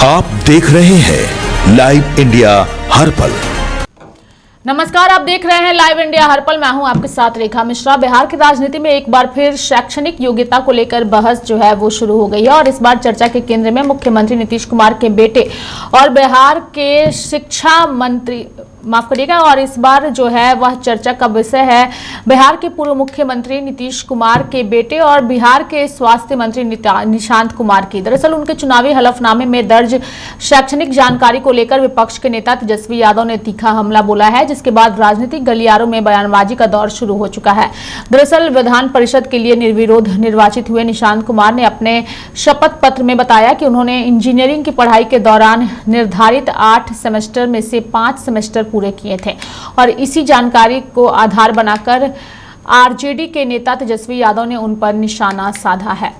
आप देख रहे हैं लाइव इंडिया हर पल। नमस्कार, आप देख रहे हैं लाइव इंडिया हर पल। मैं हूं आपके साथ रेखा मिश्रा। बिहार की राजनीति में एक बार फिर शैक्षणिक योग्यता को लेकर बहस जो है वो शुरू हो गई है और इस बार चर्चा के केंद्र में मुख्यमंत्री नीतीश कुमार के बेटे और बिहार के शिक्षा मंत्री, माफ करिएगा, और इस बार जो है वह चर्चा का विषय है बिहार के पूर्व मुख्यमंत्री नीतीश कुमार के बेटे और बिहार के स्वास्थ्य मंत्री निशांत कुमार की। दरअसल उनके चुनावी हलफनामे में दर्ज शैक्षणिक जानकारी को लेकर विपक्ष के नेता तेजस्वी यादव ने तीखा हमला बोला है, जिसके बाद राजनीतिक गलियारों में बयानबाजी का दौर शुरू हो चुका है। दरअसल विधान परिषद के लिए निर्विरोध निर्वाचित हुए निशांत कुमार ने अपने शपथ पत्र में बताया कि उन्होंने इंजीनियरिंग की पढ़ाई के दौरान निर्धारित 8 सेमेस्टर में से 5 सेमेस्टर पूरे किए थे और इसी जानकारी को आधार बनाकर आरजेडी के नेता तेजस्वी यादव ने उन पर निशाना साधा है।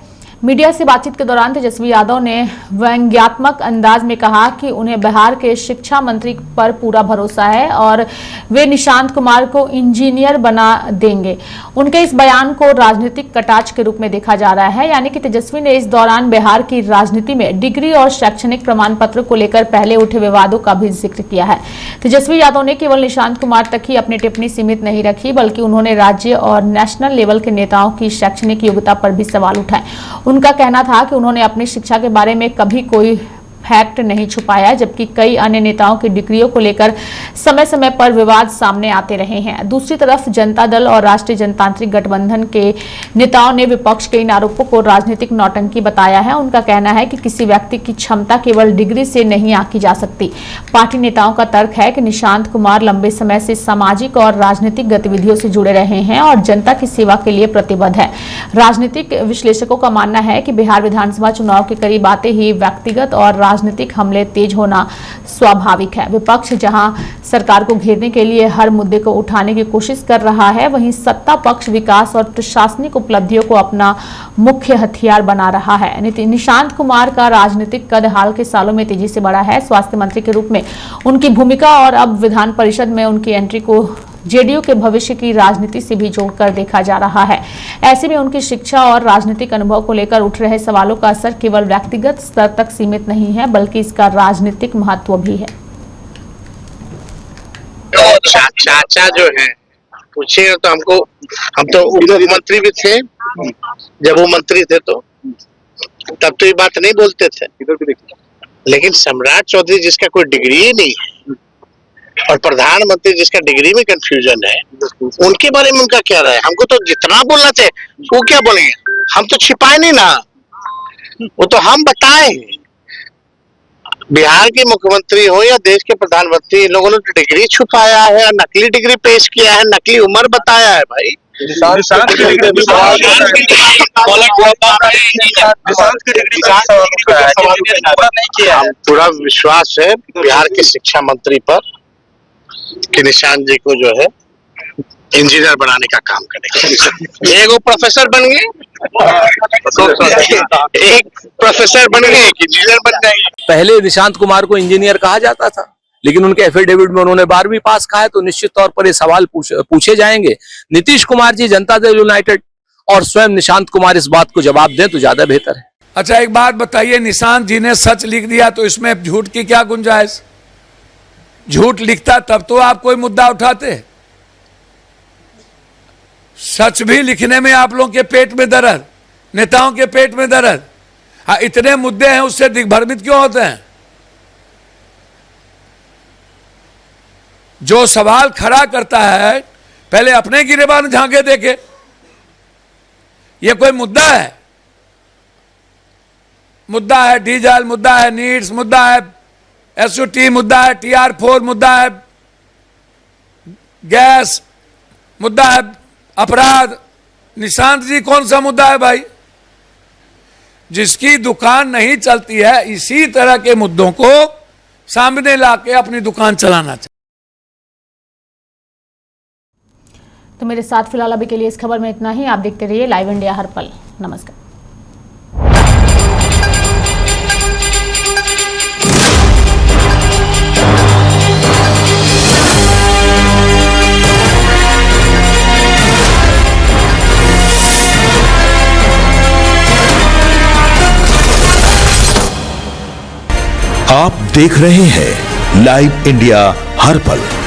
मीडिया से बातचीत के दौरान तेजस्वी यादव ने व्यंग्यात्मक अंदाज में कहा कि उन्हें बिहार के शिक्षा मंत्री पर पूरा भरोसा है और वे निशांत कुमार को इंजीनियर बना देंगे। उनके इस बयान को राजनीतिक कटाक्ष के रूप में देखा जा रहा है, यानी कि तेजस्वी ने इस दौरान बिहार की राजनीति में डिग्री और शैक्षणिक प्रमाण पत्र को लेकर पहले उठे विवादों का भी जिक्र किया है। तेजस्वी यादव ने केवल निशांत कुमार तक ही अपनी टिप्पणी सीमित नहीं रखी, बल्कि उन्होंने राज्य और नेशनल लेवल के नेताओं की शैक्षणिक योग्यता पर भी सवाल उठाए। उनका कहना था कि उन्होंने अपनी शिक्षा के बारे में कभी कोई फैक्ट नहीं छुपाया, जबकि कई अन्य नेताओं की डिग्रियों को लेकर समय समय पर विवाद सामने आते रहे हैं। दूसरी तरफ जनता दल और राष्ट्रीय जनतांत्रिक गठबंधन के नेताओं ने विपक्ष के इन आरोपों को राजनीतिक नौटंकी बताया है। उनका कहना है कि किसी व्यक्ति की क्षमता केवल डिग्री से नहीं आंकी जा सकती। पार्टी नेताओं का तर्क है कि निशांत कुमार लंबे समय से सामाजिक और राजनीतिक गतिविधियों से जुड़े रहे हैं और जनता की सेवा के लिए प्रतिबद्ध है। राजनीतिक विश्लेषकों का मानना है कि बिहार विधानसभा चुनाव के करीब आते ही व्यक्तिगत और राजनीतिक हमले तेज होना स्वाभाविक है। विपक्ष जहां सरकार को घेरने के लिए हर मुद्दे को उठाने की कोशिश कर रहा है, वहीं सत्ता पक्ष विकास और प्रशासनिक उपलब्धियों को अपना मुख्य हथियार बना रहा है। निशांत कुमार का राजनीतिक कद हाल के सालों में तेजी से बढ़ा है। स्वास्थ्य मंत्री के रूप में उनकी भूमिका और अब विधान परिषद में उनकी एंट्री को जेडीयू के भविष्य की राजनीति से भी जोड़कर देखा जा रहा है। ऐसे में उनकी शिक्षा और राजनीतिक अनुभव को लेकर उठ रहे सवालों का असर केवल व्यक्तिगत स्तर तक सीमित नहीं है, बल्कि इसका राजनीतिक महत्व भी है। चाचा जो है पूछिएगा तो हमको, हम तो उप मंत्री भी थे जब वो मंत्री थे, तो तब तो ये बात नहीं बोलते थे। लेकिन सम्राट चौधरी जिसका कोई डिग्री ही नहीं है और प्रधानमंत्री जिसका डिग्री में कंफ्यूजन है, उनके बारे में उनका क्या राय है? हमको तो जितना बोलना चाहिए वो क्या बोलेंगे, हम तो छिपाए नहीं ना, वो तो हम बताए। बिहार के मुख्यमंत्री हो या देश के प्रधानमंत्री, इन लोगों ने तो डिग्री छुपाया है, नकली डिग्री पेश किया है, नकली उम्र बताया है। भाई पूरा विश्वास है बिहार के शिक्षा मंत्री पर कि निशांत जी को जो है इंजीनियर बनाने का काम करेंगे। एक वो प्रोफेसर बन गए, एक प्रोफेसर बन गए, एक इंजीनियर बन जाएंगे। पहले निशांत कुमार को इंजीनियर कहा जाता था, लेकिन उनके एफिडेविट में उन्होंने 12वीं पास कहा है, तो निश्चित तौर पर ये सवाल पूछे जाएंगे। नीतीश कुमार जी, जनता दल यूनाइटेड और स्वयं निशांत कुमार इस बात को जवाब दें तो ज्यादा बेहतर है। अच्छा, एक बात बताइए, निशांत जी ने सच लिख दिया तो इसमें झूठ की क्या गुंजाइश? झूठ लिखता तब तो आप कोई मुद्दा उठाते। सच भी लिखने में आप लोगों के पेट में दर्द, नेताओं के पेट में दर्द। हाँ, इतने मुद्दे हैं, उससे दिग्भ्रमित क्यों होते हैं? जो सवाल खड़ा करता है पहले अपने गिरेबान झांके देखे। ये कोई मुद्दा है? मुद्दा है डीजल, मुद्दा है नीड्स, मुद्दा है एसयूटी, मुद्दा है TR4, मुद्दा है गैस, मुद्दा है अपराध। निशांत जी कौन सा मुद्दा है भाई? जिसकी दुकान नहीं चलती है, इसी तरह के मुद्दों को सामने लाके अपनी दुकान चलाना चाहिए। तो मेरे साथ फिलहाल अभी के लिए इस खबर में इतना ही। आप देखते रहिए लाइव इंडिया हर पल। नमस्कार। आप देख रहे हैं लाइव इंडिया हर पल।